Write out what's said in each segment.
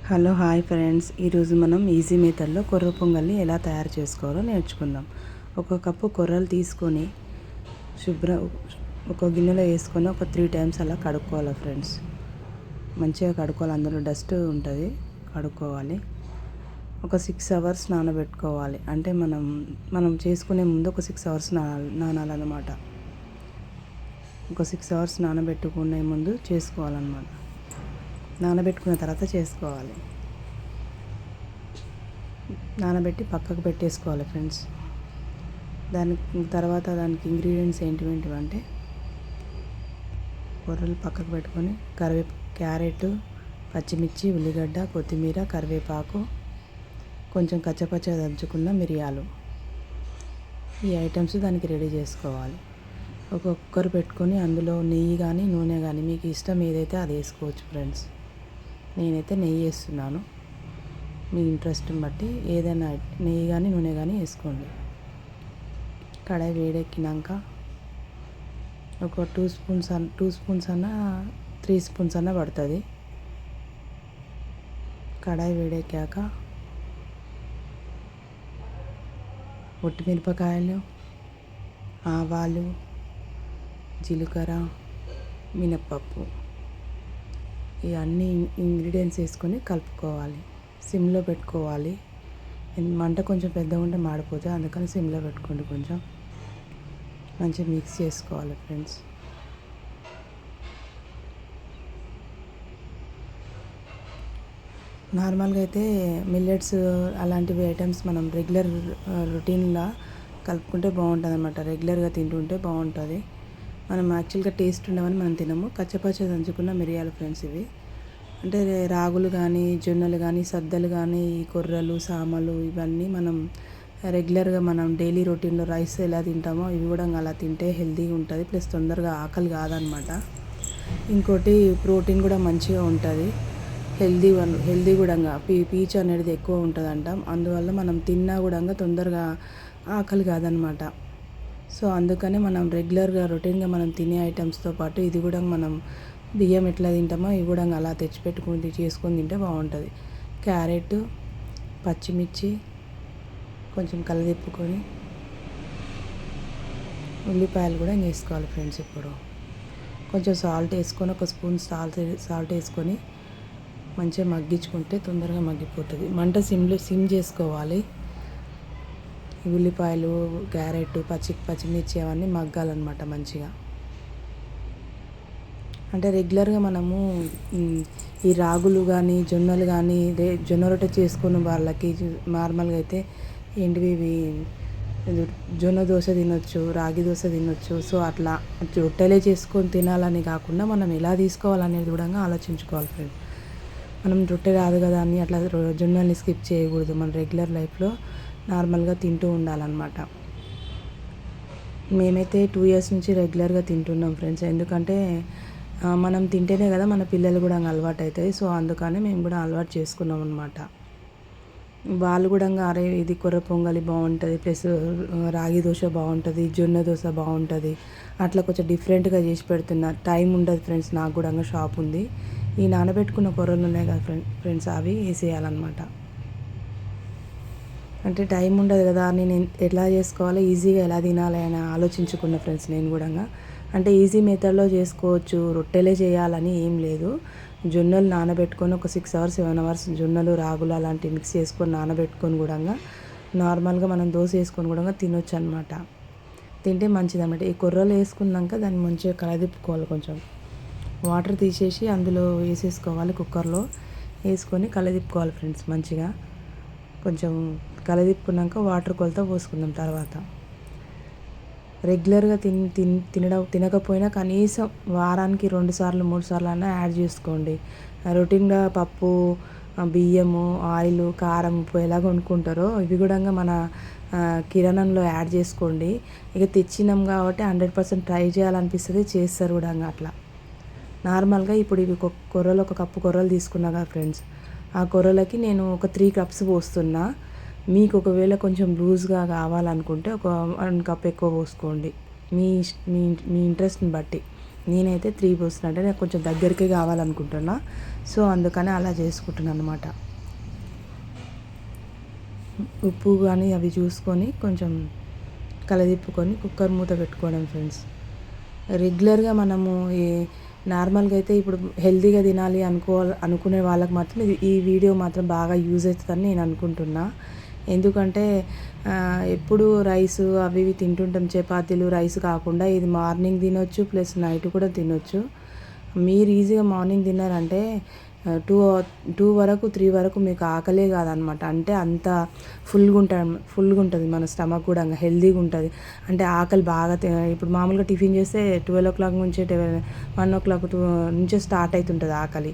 Hello hi friends, ఈరోజు మనం easy మెథడ్లో కొర్ర పొంగల్ని ఎలా తయారు చేసుకోవాలో నేర్చుకుందాం. ఒక కప్పు కొర్రలు తీసుకొని ఒక గిన్నెలో వేసుకొని ఒక 3 టైమ్స్ అలా కడుక్కోవాలి ఫ్రెండ్స్. మంచిగా కడుక్కోవాలి, అందులో డస్ట్ ఉంటుంది, కడుక్కోవాలి. ఒక 6 అవర్స్ నానబెట్టుకోవాలి. అంటే మనం చేసుకునే ముందు ఒక 6 అవర్స్ నానాలన్నమాట. ఒక 6 అవర్స్ నానబెట్టుకునే ముందు చేసుకోవాలన్నమాట. నానబెట్టుకున్న తర్వాత చేసుకోవాలి. నానబెట్టి పక్కకు పెట్టేసుకోవాలి ఫ్రెండ్స్. దానికి ఇంగ్రీడియంట్స్ ఏంటివంటే కొర్రలు పక్కకు పెట్టుకొని క్యారెట్, పచ్చిమిర్చి, ఉల్లిగడ్డ, కొత్తిమీర, కరివేపాకు, కొంచెం కచ్చపచ్చగా దంచుకున్న మిరియాలు, ఈ ఐటమ్స్ దానికి రెడీ చేసుకోవాలి. ఒక కుక్కర్ పెట్టుకొని అందులో నెయ్యి కానీ నూనె కానీ మీకు ఇష్టం ఏదైతే అది వేసుకోవచ్చు ఫ్రెండ్స్. నేనైతే నెయ్యి వేస్తున్నాను, మీ ఇంట్రెస్ట్ని బట్టి ఏదైనా నెయ్యి కానీ నూనె కానీ వేసుకోండి. కడాయి వేడెక్కినాక ఒక 2 స్పూన్స్ అన్న 3 స్పూన్స్ అన్న పడుతుంది. కడాయి వేడెక్కాక ఒట్టిమిరపకాయలు, ఆవాలు, జీలకర్ర, మినప్పప్పు, ఈ అన్ని ఇంగ్రీడియంట్స్ వేసుకొని కలుపుకోవాలి. సిమ్లో పెట్టుకోవాలి. మంట కొంచెం పెద్దగా ఉంటే మాడిపోతుంది, అందుకని సిమ్లో పెట్టుకోండి. కొంచెం మంచిగా మిక్స్ చేసుకోవాలి ఫ్రెండ్స్. నార్మల్గా అయితే మిల్లెట్స్ అలాంటివి ఐటమ్స్ మనం రెగ్యులర్ రొటీన్లా కలుపుకుంటే బాగుంటుంది అన్నమాట. రెగ్యులర్గా తింటుంటే బాగుంటుంది. మనం యాక్చువల్గా టేస్ట్ ఉండవని మనం తినము. కచ్చపచ్చ దంచుకున్న మిరియాలు ఫ్రెండ్స్ ఇవి. అంటే రాగులు కానీ, జొన్నలు కానీ, సద్దలు కానీ, ఈ కొర్రలు, సామలు ఇవన్నీ మనం రెగ్యులర్గా మనం డైలీ రొటీన్లో రైస్ ఎలా తింటామో ఇవి కూడా అలా తింటే హెల్తీగా ఉంటుంది. ప్లస్ తొందరగా ఆకలి కాదనమాట. ఇంకోటి ప్రోటీన్ కూడా మంచిగా ఉంటుంది. హెల్దీ కూడా పీచు అనేది ఎక్కువ ఉంటుంది అంటాం. అందువల్ల మనం తిన్నా కూడా తొందరగా ఆకలి కాదనమాట. సో అందుకని మనం రెగ్యులర్గా రొటీన్గా మనం తినే ఐటమ్స్తో పాటు ఇది కూడా మనం బియ్యం ఎట్లా తింటామో ఇవి కూడా అలా తెచ్చిపెట్టుకుని చేసుకొని తింటే బాగుంటుంది. క్యారెట్, పచ్చిమిర్చి కొంచెం కలదిప్పుకొని ఉల్లిపాయలు కూడా వేసుకోవాలి ఫ్రెండ్స్. ఇప్పుడు కొంచెం సాల్ట్ వేసుకొని ఒక స్పూన్ సాల్ట్ వేసుకొని మంచిగా మగ్గించుకుంటే తొందరగా మగ్గిపోతుంది. మంట సిమ్ చేసుకోవాలి. ఉల్లిపాయలు, క్యారెట్, పచ్చిమిర్చి అవన్నీ మగ్గాలన్నమాట మంచిగా. అంటే రెగ్యులర్గా మనము ఈ రాగులు కానీ, జొన్నలు కానీ, జొన్న రొట్టె చేసుకున్న వాళ్ళకి నార్మల్గా అయితే ఇవి జొన్న దోశ తినొచ్చు, రాగి దోశ తినొచ్చు. సో అట్లా రొట్టెలే చేసుకొని తినాలని కాకుండా మనం ఎలా తీసుకోవాలనేది కూడా ఆలోచించుకోవాలి ఫ్రెండ్. మనం రొట్టె రాదు కదా అని అట్లా జొన్నల్ని స్కిప్ చేయకూడదు. మన రెగ్యులర్ లైఫ్లో నార్మల్గా తింటూ ఉండాలన్నమాట. మేమైతే 2 ఇయర్స్ నుంచి రెగ్యులర్గా తింటున్నాం ఫ్రెండ్స్. ఎందుకంటే మనం తింటేనే కదా మన పిల్లలు కూడా అలవాటు అవుతాయి. సో అందుకని మేము కూడా అలవాటు చేసుకున్నాం అనమాట. వాళ్ళు కూడా అరే ఇది కొర్ర పొంగలి బాగుంటుంది, ప్లస్ రాగి దోశ బాగుంటుంది, జొన్న దోశ బాగుంటుంది, అట్లా కొంచెం డిఫరెంట్గా చేసి పెడుతున్నారు. టైం ఉండదు ఫ్రెండ్స్, నాకు కూడా షాప్ ఉంది. ఈ నానబెట్టుకున్న కొర్రలు ఉన్నాయి కదా ఫ్రెండ్స్, అవి వేసేయాలన్నమాట. అంటే టైం ఉండదు కదా, నేను ఎట్లా చేసుకోవాలో ఈజీగా ఎలా తినాలి అని ఆలోచించుకున్న ఫ్రెండ్స్. నేను కూడా అంటే ఈజీ మెథడ్లో చేసుకోవచ్చు, రొట్టెలే చేయాలని ఏం లేదు. జొన్నలు నానబెట్టుకొని ఒక 6 అవర్స్ 7 అవర్స్ జొన్నలు, రాగులు అలాంటివి మిక్స్ చేసుకొని నానబెట్టుకొని కూడా నార్మల్గా మనం దోశ వేసుకొని కూడా తినొచ్చు అనమాట. తింటే మంచిది అన్నమాట. ఈ కొర్రలు వేసుకున్నాక దాన్ని మంచిగా కలదిప్పుకోవాలి. కొంచెం వాటర్ తీసేసి అందులో వేసేసుకోవాలి. కుక్కర్లో వేసుకొని కలదిప్పుకోవాలి ఫ్రెండ్స్ మంచిగా. కొంచెం కలదిప్పుకున్నాక వాటర్ కొలత పోసుకుందాం. తర్వాత రెగ్యులర్గా తినకపోయినా కనీసం వారానికి 2 సార్లు 3 సార్లు అన్నా యాడ్ చేసుకోండి. రొటీన్గా పప్పు, బియ్యము, ఆయిల్, కారం, ఉప్పు ఎలా కొనుక్కుంటారో ఇవి కూడా మన కిరాణంలో యాడ్ చేసుకోండి. ఇక తెచ్చినాం కాబట్టి 100% ట్రై చేయాలనిపిస్తుంది, చేస్తారు కూడా అట్లా. నార్మల్గా ఇప్పుడు ఇవి ఒక కప్పు కొర్రలు తీసుకున్నా కదా ఫ్రెండ్స్, ఆ కొర్రలకి నేను ఒక 3 కప్స్ పోస్తున్నా. మీకు ఒకవేళ కొంచెం లూజ్గా కావాలనుకుంటే ఒక 1 కప్ ఎక్కువ పోసుకోండి, మీ ఇంట్రెస్ట్ని బట్టి. నేనైతే 3 పోస్తున్నా, అంటే నాకు కొంచెం దగ్గరికి కావాలనుకుంటున్నా, సో అందుకని అలా చేసుకుంటున్నాను అనమాట. ఉప్పు కానీ అవి చూసుకొని కొంచెం కలదిప్పుకొని కుక్కర్ మూత పెట్టుకోవడం ఫ్రెండ్స్. రెగ్యులర్గా మనము నార్మల్గా అయితే ఇప్పుడు హెల్తీగా తినాలి అనుకునే వాళ్ళకి మాత్రం ఈ వీడియో మాత్రం బాగా యూజ్ అవుతుందని నేను అనుకుంటున్నా. ఎందుకంటే ఎప్పుడు రైస్ అవి ఇవి తింటుంటాం, చపాతీలు రైస్ కాకుండా ఇది మార్నింగ్ తినొచ్చు ప్లస్ నైట్ కూడా తినొచ్చు. మీరు ఈజీగా మార్నింగ్ తిన్నారంటే 2 వరకు 3 వరకు మీకు ఆకలే కాదనమాట. అంటే అంత ఫుల్గా ఉంటుంది మన స్టమక్ కూడా, హెల్తీగా ఉంటుంది. అంటే ఆకలి బాగా ఇప్పుడు మామూలుగా టిఫిన్ చేస్తే 12 నుంచి 1 నుంచే స్టార్ట్ అవుతుంటుంది ఆకలి.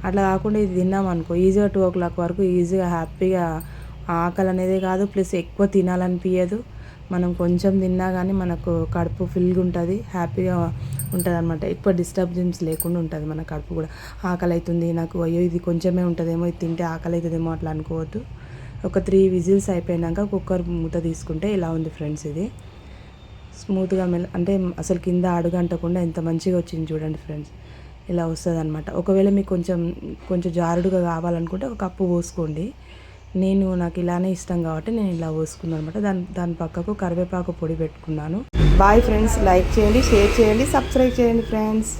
అట్లా కాకుండా ఇది తిన్నాం అనుకో ఈజీగా 2 వరకు ఈజీగా హ్యాపీగా ఆకలి అనేదే కాదు, ప్లస్ ఎక్కువ తినాలనిపించదు. మనం కొంచెం తిన్నా కానీ మనకు కడుపు ఫుల్గా ఉంటుంది, హ్యాపీగా ఉంటుంది అనమాట. ఎక్కువ డిస్టర్బెన్స్ లేకుండా ఉంటుంది మన కడుపు కూడా. ఆకలి అవుతుంది నాకు, అయ్యో ఇది కొంచెమే ఉంటుందేమో, ఇది తింటే ఆకలి అవుతుందేమో అట్లా అనుకోవద్దు. ఒక 3 విజిల్స్ అయిపోయినాక కుక్కర్ మూత తీసుకుంటే ఇలా ఉంది ఫ్రెండ్స్. ఇది స్మూత్గా అంటే అసలు కింద అడుగంటకుండా ఎంత మంచిగా వచ్చింది చూడండి ఫ్రెండ్స్. ఇలా వస్తుంది అనమాట. ఒకవేళ మీకు కొంచెం జారుడుగా కావాలనుకుంటే ఒక కప్పు పోసుకోండి. నాకు ఇలానే ఇష్టం కాబట్టి నేను ఇలా పోసుకున్నాను అనమాట. దాని పక్కకు కరివేపాకు పొడి పెట్టుకున్నాను. బాయ్ ఫ్రెండ్స్, లైక్ చేయండి, షేర్ చేయండి, సబ్స్క్రైబ్ చేయండి ఫ్రెండ్స్.